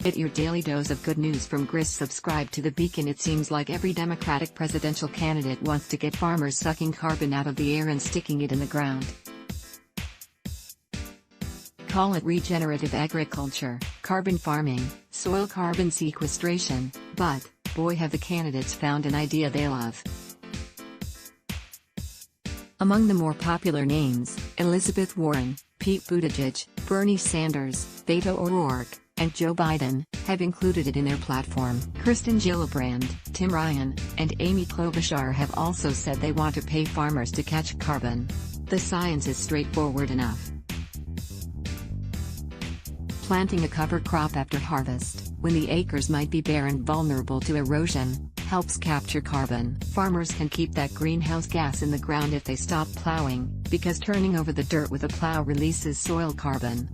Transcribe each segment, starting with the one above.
Get your daily dose of good news from Grist. Subscribe to The Beacon. It seems like every Democratic presidential candidate wants to get farmers sucking carbon out of the air and sticking it in the ground. Call it regenerative agriculture, carbon farming, soil carbon sequestration, but, boy have the candidates found an idea they love. Among the more popular names, Elizabeth Warren, Pete Buttigieg, Bernie Sanders, Beto O'Rourke, and Joe Biden have included it in their platform. Kirsten Gillibrand, Tim Ryan, and Amy Klobuchar have also said they want to pay farmers to catch carbon. The science is straightforward enough. Planting a cover crop after harvest, when the acres might be bare and vulnerable to erosion, helps capture carbon. Farmers can keep that greenhouse gas in the ground if they stop plowing, because turning over the dirt with a plow releases soil carbon.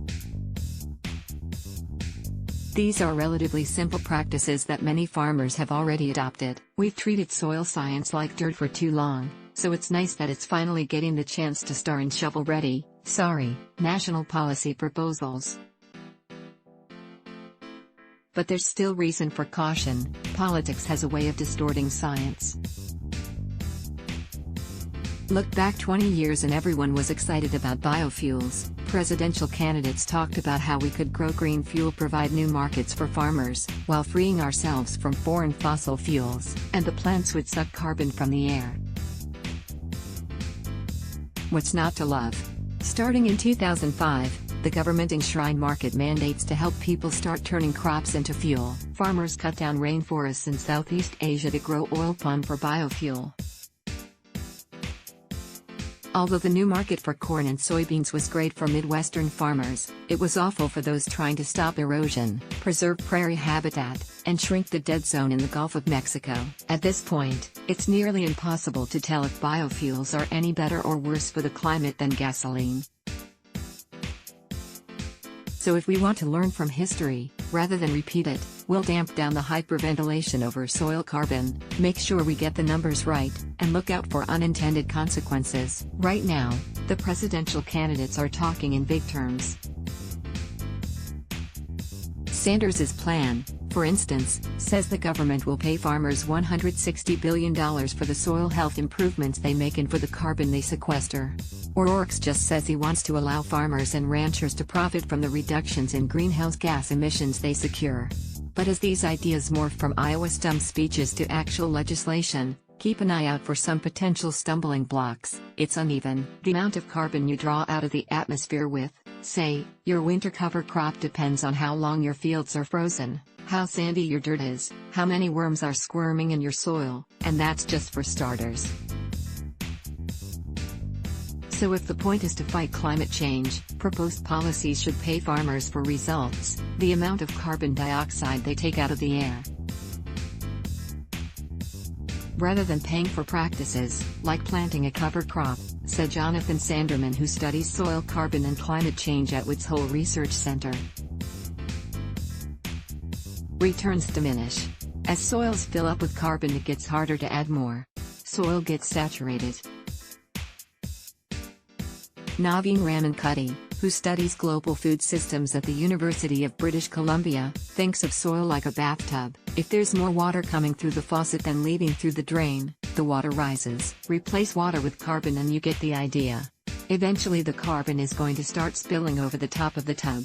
These are relatively simple practices that many farmers have already adopted. We've treated soil science like dirt for too long, so it's nice that it's finally getting the chance to star in shovel-ready, national policy proposals. But there's still reason for caution. Politics has a way of distorting science. Look back 20 years and everyone was excited about biofuels. Presidential candidates talked about how we could grow green fuel, provide new markets for farmers, while freeing ourselves from foreign fossil fuels, and the plants would suck carbon from the air. What's not to love? Starting in 2005, the government enshrined market mandates to help people start turning crops into fuel. Farmers cut down rainforests in Southeast Asia to grow oil palm for biofuel. Although the new market for corn and soybeans was great for Midwestern farmers, it was awful for those trying to stop erosion, preserve prairie habitat, and shrink the dead zone in the Gulf of Mexico. At this point, it's nearly impossible to tell if biofuels are any better or worse for the climate than gasoline. So if we want to learn from history, rather than repeat it, we'll damp down the hyperventilation over soil carbon, make sure we get the numbers right, and look out for unintended consequences. Right now, the presidential candidates are talking in big terms. Sanders' plan, for instance, says the government will pay farmers $160 billion for the soil health improvements they make and for the carbon they sequester. O'Rourke just says he wants to allow farmers and ranchers to profit from the reductions in greenhouse gas emissions they secure. But as these ideas morph from Iowa stump speeches to actual legislation, keep an eye out for some potential stumbling blocks. It's uneven. The amount of carbon you draw out of the atmosphere with, say, your winter cover crop depends on how long your fields are frozen, how sandy your dirt is, how many worms are squirming in your soil, and that's just for starters. So if the point is to fight climate change, proposed policies should pay farmers for results, the amount of carbon dioxide they take out of the air, rather than paying for practices, like planting a cover crop, said Jonathan Sanderman, who studies soil carbon and climate change at Woods Hole Research Center. Returns diminish. As soils fill up with carbon, it gets harder to add more. Soil gets saturated. Naveen Ramankutty, who studies global food systems at the University of British Columbia, thinks of soil like a bathtub. If there's more water coming through the faucet than leaving through the drain, the water rises. Replace water with carbon and you get the idea. Eventually the carbon is going to start spilling over the top of the tub.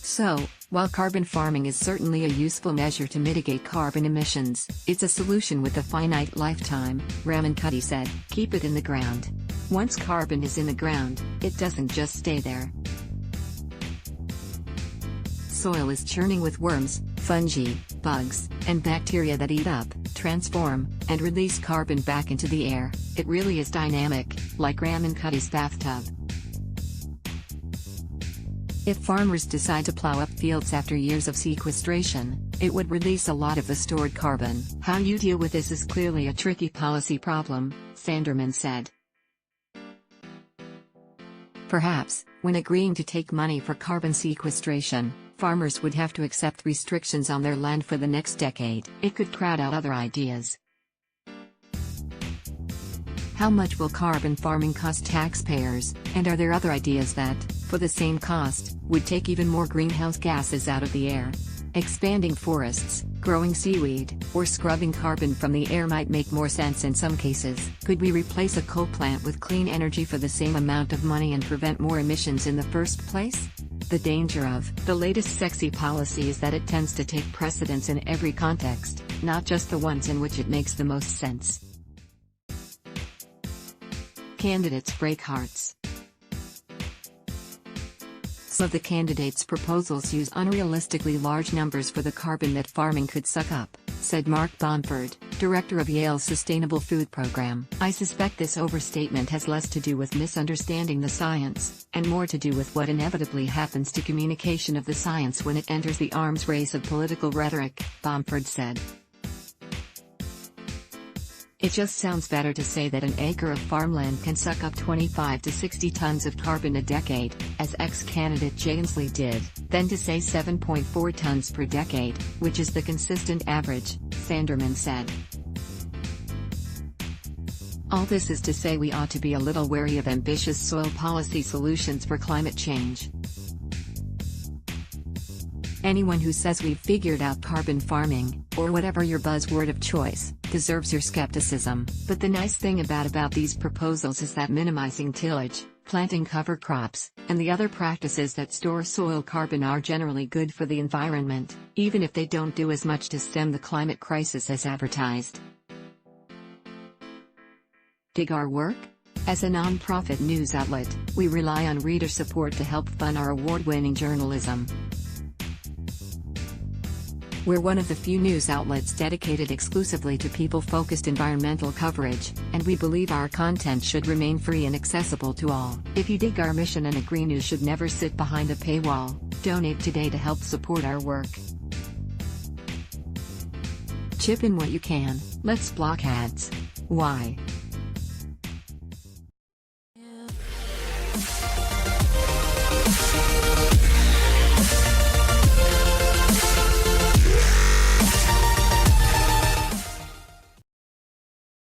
So, while carbon farming is certainly a useful measure to mitigate carbon emissions, it's a solution with a finite lifetime, Ramankutty said. Keep it in the ground. Once carbon is in the ground, it doesn't just stay there. Soil is churning with worms, fungi, bugs, and bacteria that eat up, transform, and release carbon back into the air. It really is dynamic, like Ramankutty's bathtub. If farmers decide to plow up fields after years of sequestration, it would release a lot of the stored carbon. How you deal with this is clearly a tricky policy problem, Sanderman said. Perhaps, when agreeing to take money for carbon sequestration, farmers would have to accept restrictions on their land for the next decade. It could crowd out other ideas. How much will carbon farming cost taxpayers, and are there other ideas that, for the same cost, would take even more greenhouse gases out of the air. Expanding forests, growing seaweed, or scrubbing carbon from the air might make more sense in some cases. Could we replace a coal plant with clean energy for the same amount of money and prevent more emissions in the first place? The danger of the latest sexy policy is that it tends to take precedence in every context, not just the ones in which it makes the most sense. Candidates break hearts. Some of the candidates' proposals use unrealistically large numbers for the carbon that farming could suck up, said Mark Bomford, director of Yale's Sustainable Food Program. I suspect this overstatement has less to do with misunderstanding the science, and more to do with what inevitably happens to communication of the science when it enters the arms race of political rhetoric, Bomford said. It just sounds better to say that an acre of farmland can suck up 25 to 60 tons of carbon a decade, as ex-candidate Jay Inslee did, than to say 7.4 tons per decade, which is the consistent average, Sanderman said. All this is to say we ought to be a little wary of ambitious soil policy solutions for climate change. Anyone who says we've figured out carbon farming, or whatever your buzzword of choice, deserves your skepticism. But the nice thing about these proposals is that minimizing tillage, planting cover crops, and the other practices that store soil carbon are generally good for the environment, even if they don't do as much to stem the climate crisis as advertised. Dig our work? As a non-profit news outlet, we rely on reader support to help fund our award-winning journalism. We're one of the few news outlets dedicated exclusively to people-focused environmental coverage, and we believe our content should remain free and accessible to all. If you dig our mission and agree news should never sit behind a paywall, donate today to help support our work. Chip in what you can. Let's block ads. Why?